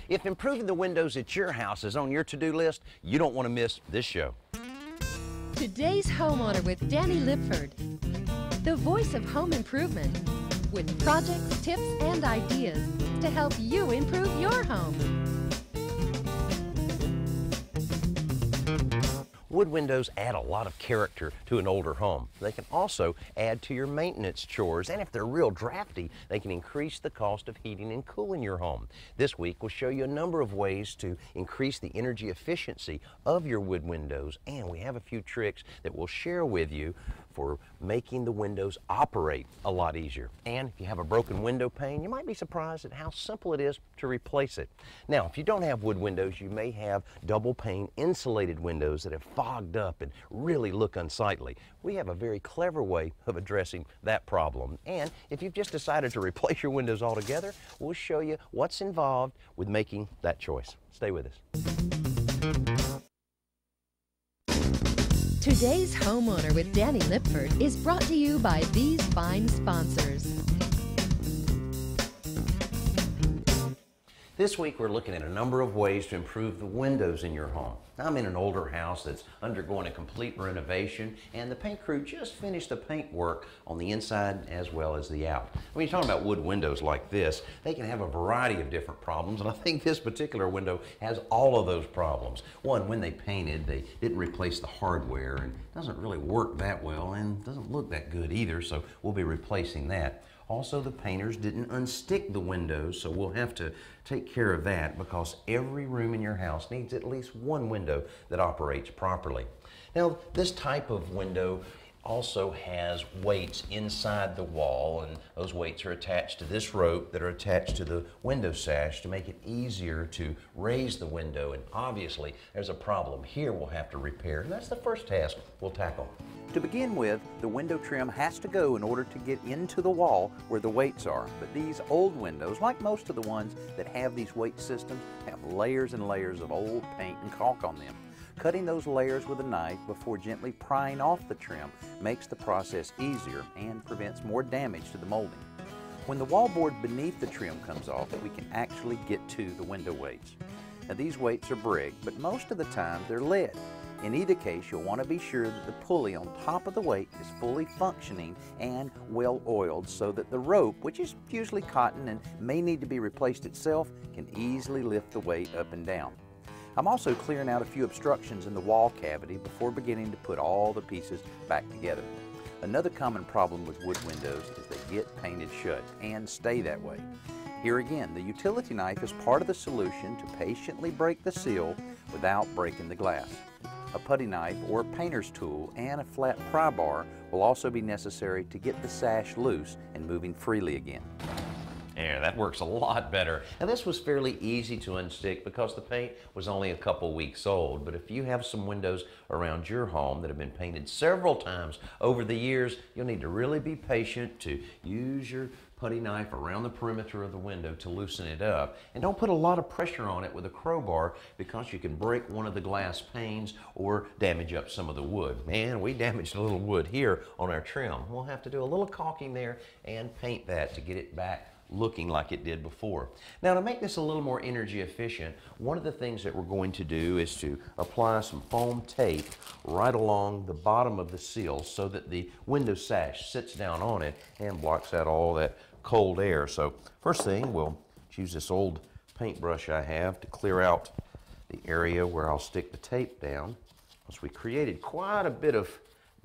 If improving the windows at your house is on your to-do list, you don't want to miss this show. Today's Homeowner with Danny Lipford, the voice of home improvement, with projects, tips, and ideas to help you improve your home. Wood windows add a lot of character to an older home. They can also add to your maintenance chores, and if they're real drafty, they can increase the cost of heating and cooling your home. This week, we'll show you a number of ways to increase the energy efficiency of your wood windows, and we have a few tricks that we'll share with you for making the windows operate a lot easier. And if you have a broken window pane, you might be surprised at how simple it is to replace it. Now, if you don't have wood windows, you may have double pane insulated windows that have fogged up and really look unsightly. We have a very clever way of addressing that problem. And if you've just decided to replace your windows altogether, we'll show you what's involved with making that choice. Stay with us. Today's Homeowner with Danny Lipford is brought to you by these fine sponsors. This week we're looking at a number of ways to improve the windows in your home. I'm in an older house that's undergoing a complete renovation, and the paint crew just finished the paint work on the inside as well as the out. When you're talking about wood windows like this, they can have a variety of different problems, and I think this particular window has all of those problems. One, when they painted, they didn't replace the hardware, and it doesn't really work that well and doesn't look that good either, so we'll be replacing that. Also, the painters didn't unstick the windows, so we'll have to take care of that because every room in your house needs at least one window that operates properly. Now, this type of window also has weights inside the wall, and those weights are attached to this rope that are attached to the window sash to make it easier to raise the window. And obviously, there's a problem here we'll have to repair, and that's the first task we'll tackle. To begin with, the window trim has to go in order to get into the wall where the weights are. But these old windows, like most of the ones that have these weight systems, have layers and layers of old paint and caulk on them. Cutting those layers with a knife before gently prying off the trim makes the process easier and prevents more damage to the molding. When the wallboard beneath the trim comes off, we can actually get to the window weights. Now, these weights are brick, but most of the time they're lead. In either case, you'll want to be sure that the pulley on top of the weight is fully functioning and well oiled so that the rope, which is usually cotton and may need to be replaced itself, can easily lift the weight up and down. I'm also clearing out a few obstructions in the wall cavity before beginning to put all the pieces back together. Another common problem with wood windows is they get painted shut and stay that way. Here again, the utility knife is part of the solution to patiently break the seal without breaking the glass. A putty knife or a painter's tool and a flat pry bar will also be necessary to get the sash loose and moving freely again. Yeah, that works a lot better. And this was fairly easy to unstick because the paint was only a couple weeks old. But if you have some windows around your home that have been painted several times over the years, you'll need to really be patient to use your putty knife around the perimeter of the window to loosen it up. And don't put a lot of pressure on it with a crowbar because you can break one of the glass panes or damage up some of the wood. And we damaged a little wood here on our trim. We'll have to do a little caulking there and paint that to get it back looking like it did before. Now, to make this a little more energy efficient, one of the things that we're going to do is to apply some foam tape right along the bottom of the seal so that the window sash sits down on it and blocks out all that cold air. So first thing, we'll use this old paintbrush I have to clear out the area where I'll stick the tape down. Once we created quite a bit of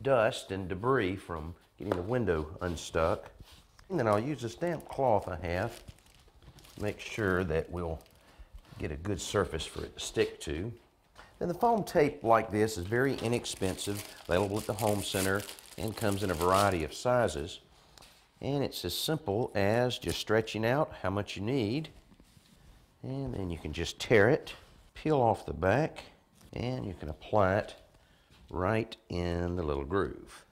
dust and debris from getting the window unstuck. And then I'll use this damp cloth I have to make sure that we'll get a good surface for it to stick to. Then the foam tape like this is very inexpensive, available at the home center, and comes in a variety of sizes. And it's as simple as just stretching out how much you need, and then you can just tear it, peel off the back, and you can apply it right in the little groove.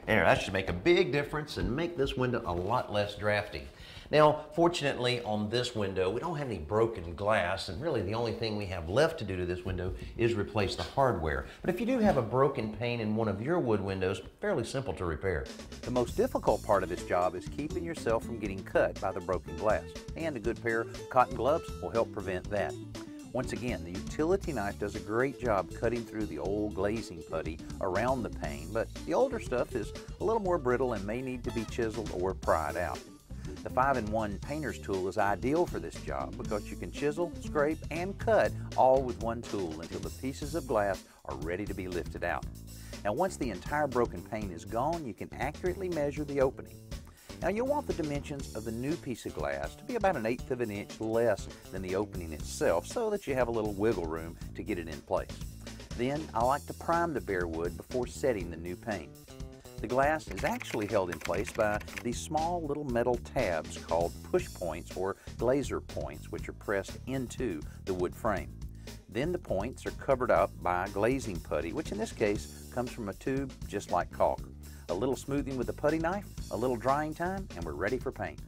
There, that should make a big difference and make this window a lot less drafty. Now, fortunately on this window, we don't have any broken glass, and really the only thing we have left to do to this window is replace the hardware. But if you do have a broken pane in one of your wood windows, fairly simple to repair. The most difficult part of this job is keeping yourself from getting cut by the broken glass, and a good pair of cotton gloves will help prevent that. Once again, the utility knife does a great job cutting through the old glazing putty around the pane, but the older stuff is a little more brittle and may need to be chiseled or pried out. The 5-in-1 painter's tool is ideal for this job because you can chisel, scrape, and cut all with one tool until the pieces of glass are ready to be lifted out. Now, once the entire broken pane is gone, you can accurately measure the opening. Now, you'll want the dimensions of the new piece of glass to be about 1/8 of an inch less than the opening itself so that you have a little wiggle room to get it in place. Then, I like to prime the bare wood before setting the new pane. The glass is actually held in place by these small little metal tabs called push points or glazer points, which are pressed into the wood frame. Then the points are covered up by glazing putty, which in this case comes from a tube just like caulk. A little smoothing with the putty knife, a little drying time, and we're ready for paint.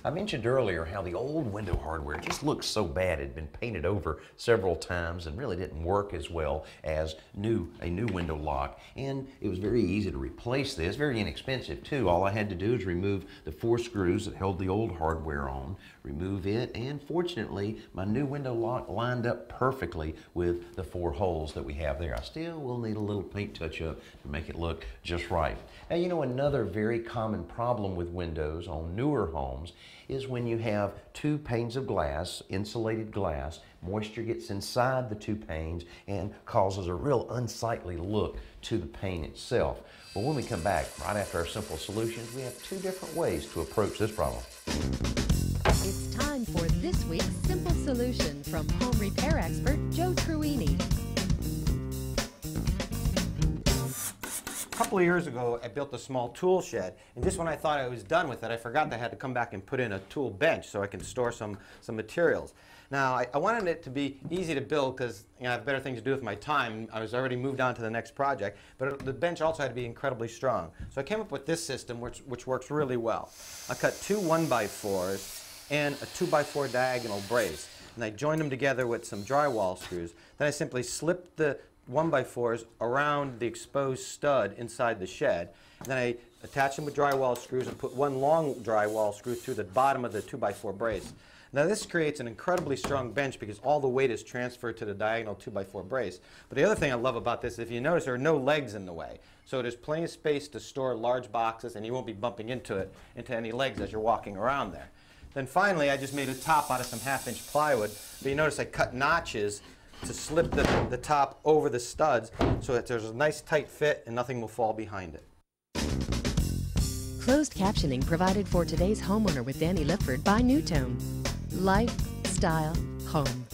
I mentioned earlier how the old window hardware just looked so bad. It had been painted over several times and really didn't work as well as a new window lock. And it was very easy to replace this, very inexpensive too. All I had to do is remove the 4 screws that held the old hardware on, remove it, and fortunately my new window lock lined up perfectly with the 4 holes that we have there. I still will need a little paint touch up to make it look just right. Now, you know, another very common problem with windows on newer homes is when you have 2 panes of glass, insulated glass, moisture gets inside the 2 panes and causes a real unsightly look to the pane itself. But when we come back, right after our simple solutions, we have 2 different ways to approach this problem. It's time for this week's simple solution from home repair expert Joe Truini. A couple of years ago, I built a small tool shed, and just when I thought I was done with it, I forgot that I had to come back and put in a tool bench so I can store some materials. Now, I wanted it to be easy to build because I have better things to do with my time. I was already moved on to the next project, but the bench also had to be incredibly strong. So I came up with this system, which works really well. I cut 2 1x4s and a 2x4 diagonal brace, and I joined them together with some drywall screws. Then I simply slipped the 1x4s around the exposed stud inside the shed. And then I attached them with drywall screws and put 1 long drywall screw through the bottom of the 2x4 brace. Now this creates an incredibly strong bench because all the weight is transferred to the diagonal 2x4 brace. But the other thing I love about this, if you notice, there are no legs in the way. So there's plenty of space to store large boxes and you won't be bumping into any legs as you're walking around there. Then finally, I just made a top out of some 1/2-inch plywood. But you notice I cut notches to slip the top over the studs so that there's a nice tight fit and nothing will fall behind it. Closed captioning provided for today's Homeowner with Danny Lipford by Newtone. Life, style, home.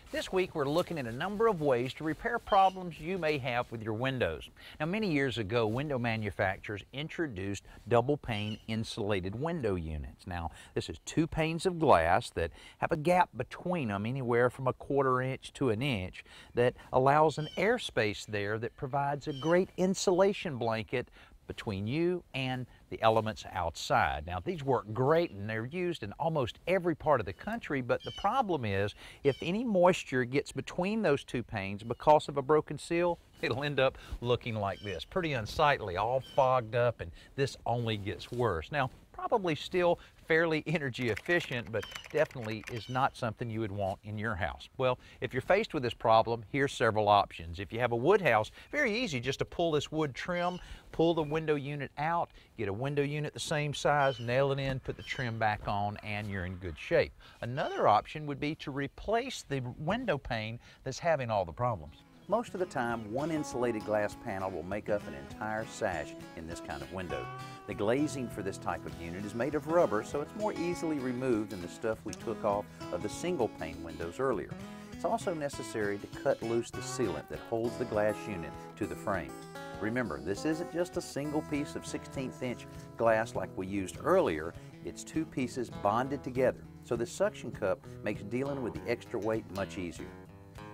This week we're looking at a number of ways to repair problems you may have with your windows. Now, many years ago, window manufacturers introduced double pane insulated window units. Now, this is 2 panes of glass that have a gap between them anywhere from 1/4 inch to 1 inch that allows an airspace there that provides a great insulation blanket between you and the elements outside. Now, these work great and they're used in almost every part of the country, but the problem is if any moisture gets between those 2 panes because of a broken seal, it'll end up looking like this. Pretty unsightly, all fogged up, and this only gets worse. Now, probably still fairly energy efficient, but definitely is not something you would want in your house. Well, if you're faced with this problem, here's several options. If you have a wood house, very easy just to pull this wood trim, pull the window unit out, get a window unit the same size, nail it in, put the trim back on, and you're in good shape. Another option would be to replace the window pane that's having all the problems. Most of the time, 1 insulated glass panel will make up an entire sash in this kind of window. The glazing for this type of unit is made of rubber, so it's more easily removed than the stuff we took off of the single pane windows earlier. It's also necessary to cut loose the sealant that holds the glass unit to the frame. Remember, this isn't just a single piece of 1/16 inch glass like we used earlier. It's 2 pieces bonded together, so the suction cup makes dealing with the extra weight much easier.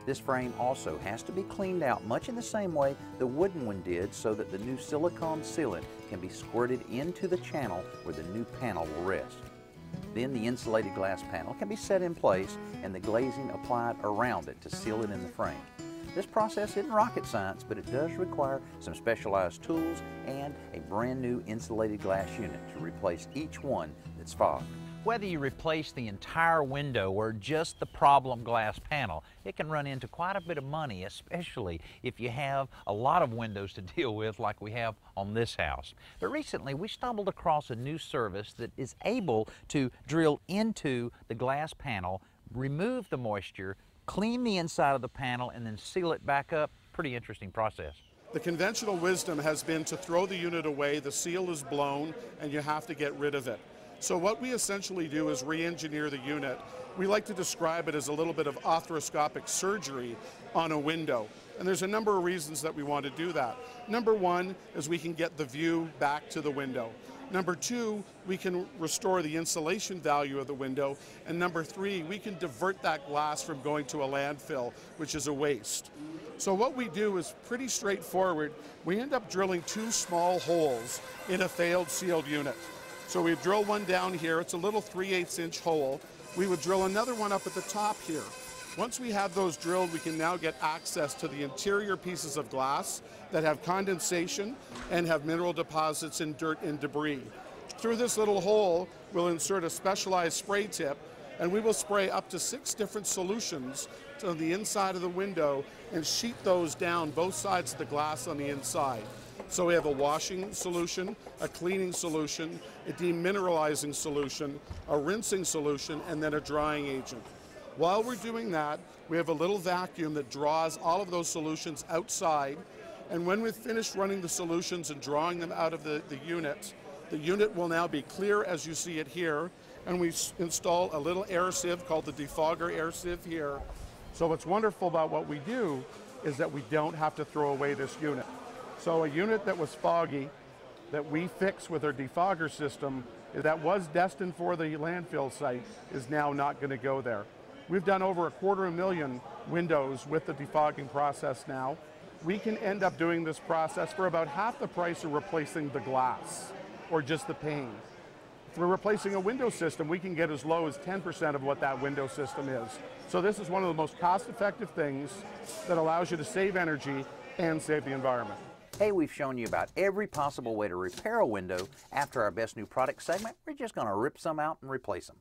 This frame also has to be cleaned out much in the same way the wooden one did, so that the new silicone sealant can be squirted into the channel where the new panel will rest. Then the insulated glass panel can be set in place and the glazing applied around it to seal it in the frame. This process isn't rocket science, but it does require some specialized tools and a brand new insulated glass unit to replace each one that's fogged. Whether you replace the entire window or just the problem glass panel, it can run into quite a bit of money, especially if you have a lot of windows to deal with like we have on this house. But recently we stumbled across a new service that is able to drill into the glass panel, remove the moisture, clean the inside of the panel, and then seal it back up. Pretty interesting process. The conventional wisdom has been to throw the unit away, the seal is blown, and you have to get rid of it. So what we essentially do is re-engineer the unit. We like to describe it as a little bit of arthroscopic surgery on a window. And there's a number of reasons that we want to do that. Number one is we can get the view back to the window. Number two, we can restore the insulation value of the window. And number three, we can divert that glass from going to a landfill, which is a waste. So what we do is pretty straightforward. We end up drilling two small holes in a failed sealed unit. So we drill one down here, it's a little 3/8 inch hole. We would drill another one up at the top here. Once we have those drilled, we can now get access to the interior pieces of glass that have condensation and have mineral deposits and dirt and debris. Through this little hole, we'll insert a specialized spray tip, and we will spray up to 6 different solutions to the inside of the window and sheet those down both sides of the glass on the inside. So we have a washing solution, a cleaning solution, a demineralizing solution, a rinsing solution, and then a drying agent. While we're doing that, we have a little vacuum that draws all of those solutions outside, and when we've finished running the solutions and drawing them out of the unit will now be clear as you see it here, and we install a little air sieve called the DeFogger air sieve here. So what's wonderful about what we do is that we don't have to throw away this unit. So a unit that was foggy, that we fix with our DeFogger system, that was destined for the landfill site, is now not going to go there. We've done over 250,000 windows with the defogging process now. We can end up doing this process for about half the price of replacing the glass or just the pane. If we're replacing a window system, we can get as low as 10% of what that window system is. So this is one of the most cost-effective things that allows you to save energy and save the environment. Hey, we've shown you about every possible way to repair a window. After our Best New Product segment, we're just going to rip some out and replace them.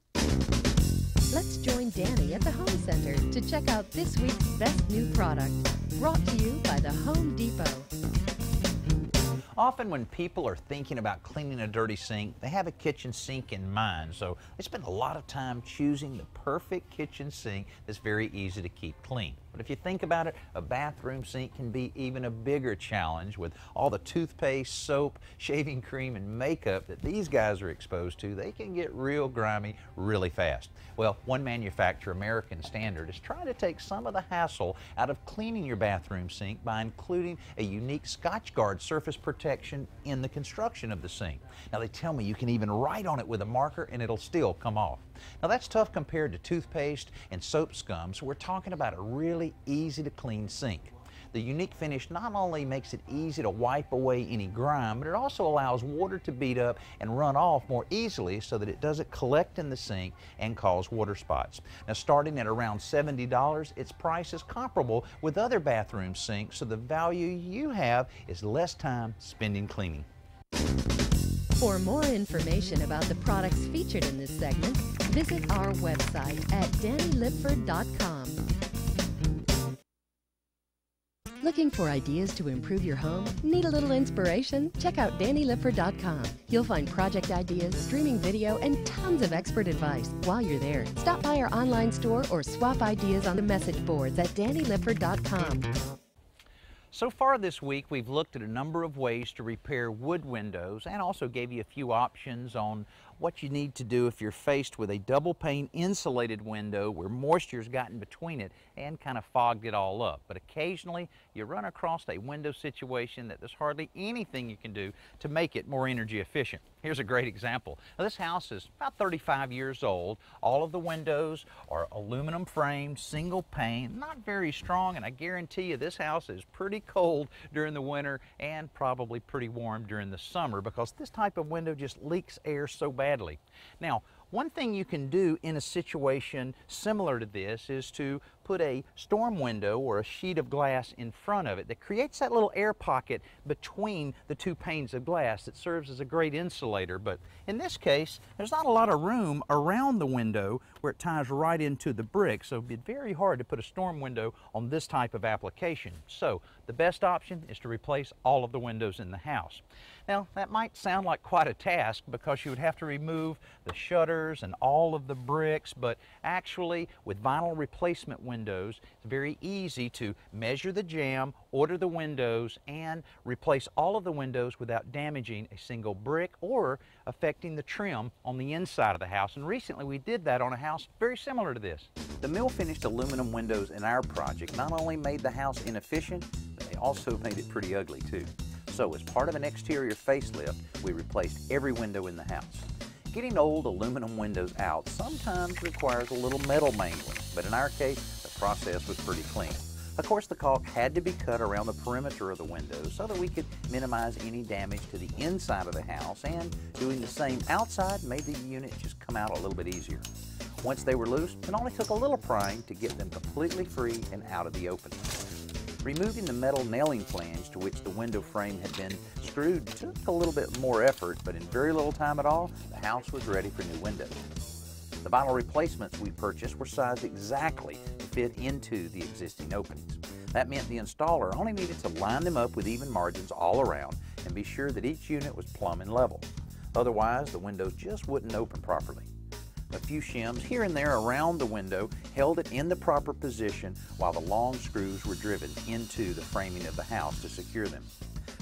Let's join Danny at the Home Center to check out this week's best new product, brought to you by the Home Depot. Often when people are thinking about cleaning a dirty sink, they have a kitchen sink in mind, so they spend a lot of time choosing the perfect kitchen sink that's very easy to keep clean. But if you think about it, a bathroom sink can be even a bigger challenge with all the toothpaste, soap, shaving cream, and makeup that these guys are exposed to. They can get real grimy really fast. Well, one manufacturer, American Standard, is trying to take some of the hassle out of cleaning your bathroom sink by including a unique Scotchgard surface protection in the construction of the sink. Now they tell me you can even write on it with a marker and it'll still come off. Now that's tough compared to toothpaste and soap scum, so we're talking about a really easy to clean sink. The unique finish not only makes it easy to wipe away any grime, but it also allows water to bead up and run off more easily so that it doesn't collect in the sink and cause water spots. Now starting at around $70, its price is comparable with other bathroom sinks, so the value you have is less time spending cleaning. For more information about the products featured in this segment, visit our website at DannyLipford.com. Looking for ideas to improve your home? Need a little inspiration? Check out DannyLipford.com. You'll find project ideas, streaming video, and tons of expert advice. While you're there, stop by our online store or swap ideas on the message boards at DannyLipford.com. So far this week, we've looked at a number of ways to repair wood windows and also gave you a few options on what you need to do if you're faced with a double pane insulated window where moisture's gotten between it and kind of fogged it all up. But occasionally you run across a window situation that there's hardly anything you can do to make it more energy efficient. Here's a great example. Now, this house is about 35 years old. All of the windows are aluminum framed, single pane, not very strong, and I guarantee you this house is pretty cold during the winter and probably pretty warm during the summer because this type of window just leaks air so badly. Now, one thing you can do in a situation similar to this is to put a storm window or a sheet of glass in front of it that creates that little air pocket between the two panes of glass that serves as a great insulator. But in this case, there's not a lot of room around the window where it ties right into the brick, so it'd be very hard to put a storm window on this type of application. So the best option is to replace all of the windows in the house. Now, that might sound like quite a task because you would have to remove the shutters and all of the bricks, but actually with vinyl replacement windows, it's very easy to measure the jamb, order the windows, and replace all of the windows without damaging a single brick or affecting the trim on the inside of the house. And recently we did that on a house very similar to this. The mill-finished aluminum windows in our project not only made the house inefficient, but they also made it pretty ugly too. So as part of an exterior facelift, we replaced every window in the house. Getting old aluminum windows out sometimes requires a little metal mangling, but in our case, the process was pretty clean. Of course, the caulk had to be cut around the perimeter of the windows so that we could minimize any damage to the inside of the house, and doing the same outside made the unit just come out a little bit easier. Once they were loose, it only took a little prying to get them completely free and out of the opening. Removing the metal nailing flange to which the window frame had been screwed took a little bit more effort, but in very little time at all, the house was ready for new windows. The vinyl replacements we purchased were sized exactly to fit into the existing openings. That meant the installer only needed to line them up with even margins all around and be sure that each unit was plumb and level. Otherwise, the windows just wouldn't open properly. A few shims here and there around the window held it in the proper position while the long screws were driven into the framing of the house to secure them.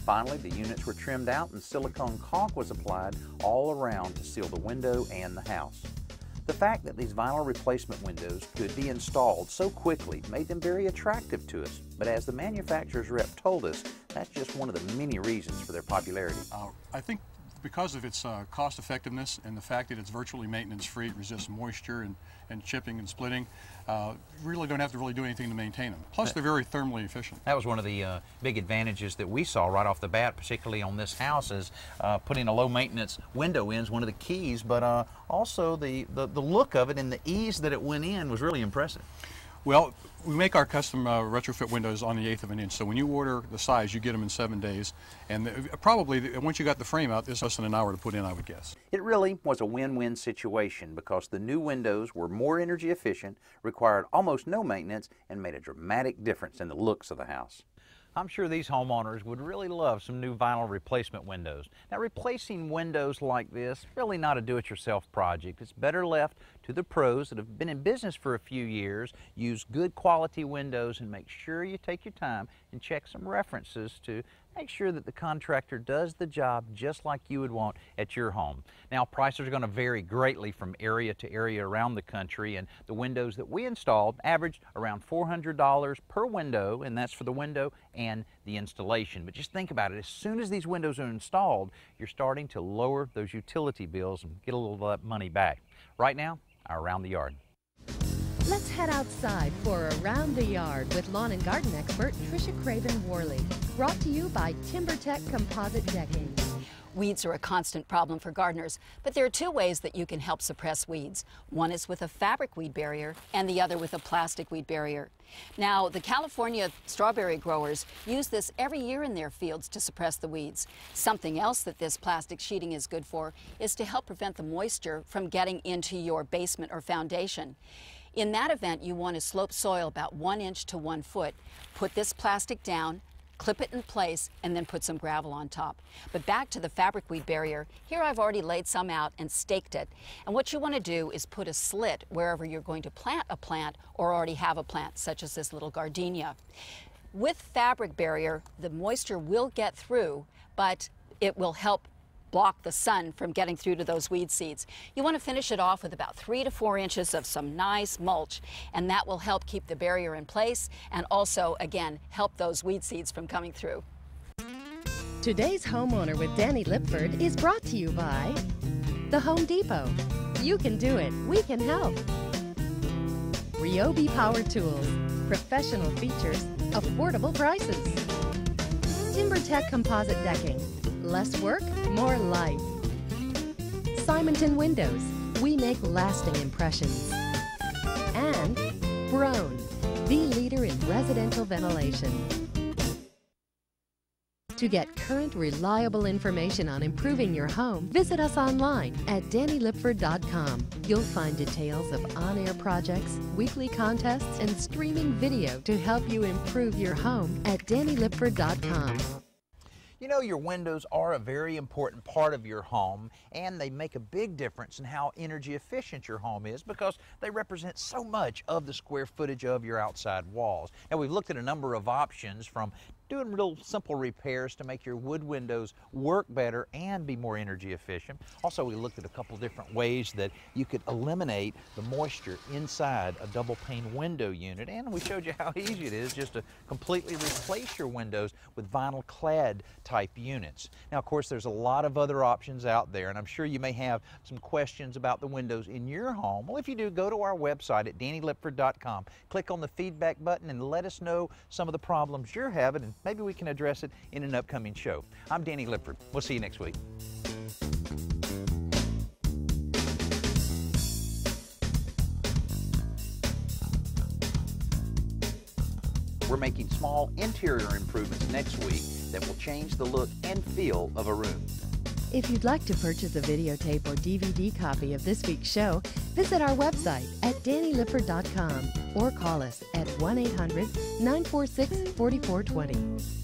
Finally, the units were trimmed out and silicone caulk was applied all around to seal the window and the house. The fact that these vinyl replacement windows could be installed so quickly made them very attractive to us, but as the manufacturer's rep told us, that's just one of the many reasons for their popularity. I think because of its cost effectiveness and the fact that it's virtually maintenance free, it resists moisture and chipping and splitting, you really don't have to really do anything to maintain them. Plus they're very thermally efficient. That was one of the big advantages that we saw right off the bat, particularly on this house, is putting a low maintenance window in is one of the keys, but also the look of it and the ease that it went in was really impressive. Well, we make our custom retrofit windows on the 1/8 of an inch, so when you order the size, you get them in 7 days, and probably once you got the frame out, it's less than an hour to put in, I would guess. It really was a win-win situation because the new windows were more energy efficient, required almost no maintenance, and made a dramatic difference in the looks of the house. I'm sure these homeowners would really love some new vinyl replacement windows. Now, replacing windows like this, really not a do-it-yourself project. It's better left to the pros that have been in business for a few years, use good quality windows, and make sure you take your time and check some references to make sure that the contractor does the job just like you would want at your home. Now, prices are going to vary greatly from area to area around the country, and the windows that we installed averaged around $400 per window, and that's for the window and the installation. But just think about it, as soon as these windows are installed, you're starting to lower those utility bills and get a little of that money back. Right now, our Around the Yard. Let's head outside for Around the Yard with lawn and garden expert Tricia Craven-Worley. Brought to you by TimberTech Composite Decking. Weeds are a constant problem for gardeners, but there are two ways that you can help suppress weeds. One is with a fabric weed barrier and the other with a plastic weed barrier. Now, the California strawberry growers use this every year in their fields to suppress the weeds. Something else that this plastic sheeting is good for is to help prevent the moisture from getting into your basement or foundation. In that event, you want to slope soil about 1 inch to 1 foot. Put this plastic down, clip it in place, and then put some gravel on top. But back to the fabric weed barrier, here I've already laid some out and staked it. And what you want to do is put a slit wherever you're going to plant a plant or already have a plant, such as this little gardenia. With fabric barrier, the moisture will get through, but it will help block the sun from getting through to those weed seeds. You want to finish it off with about 3 to 4 inches of some nice mulch, and that will help keep the barrier in place and also, again, help those weed seeds from coming through. Today's Homeowner with Danny Lipford is brought to you by the Home Depot. You can do it. We can help. Ryobi Power Tools. Professional features. Affordable prices. TimberTech Composite Decking. Less work, more life. Simonton Windows. We make lasting impressions. And Brown, the leader in residential ventilation. To get current, reliable information on improving your home, visit us online at DannyLipford.com. You'll find details of on-air projects, weekly contests, and streaming video to help you improve your home at DannyLipford.com. You know, your windows are a very important part of your home, and they make a big difference in how energy efficient your home is because they represent so much of the square footage of your outside walls. Now, we've looked at a number of options, from doing real simple repairs to make your wood windows work better and be more energy efficient. Also, we looked at a couple different ways that you could eliminate the moisture inside a double pane window unit, and we showed you how easy it is just to completely replace your windows with vinyl clad type units. Now, of course, there's a lot of other options out there, and I'm sure you may have some questions about the windows in your home. Well, if you do, go to our website at DannyLipford.com, click on the feedback button, and let us know some of the problems you're having, and maybe we can address it in an upcoming show. I'm Danny Lipford. We'll see you next week. We're making small interior improvements next week that will change the look and feel of a room. If you'd like to purchase a videotape or DVD copy of this week's show, visit our website at DannyLipford.com or call us at 1-800-946-4420.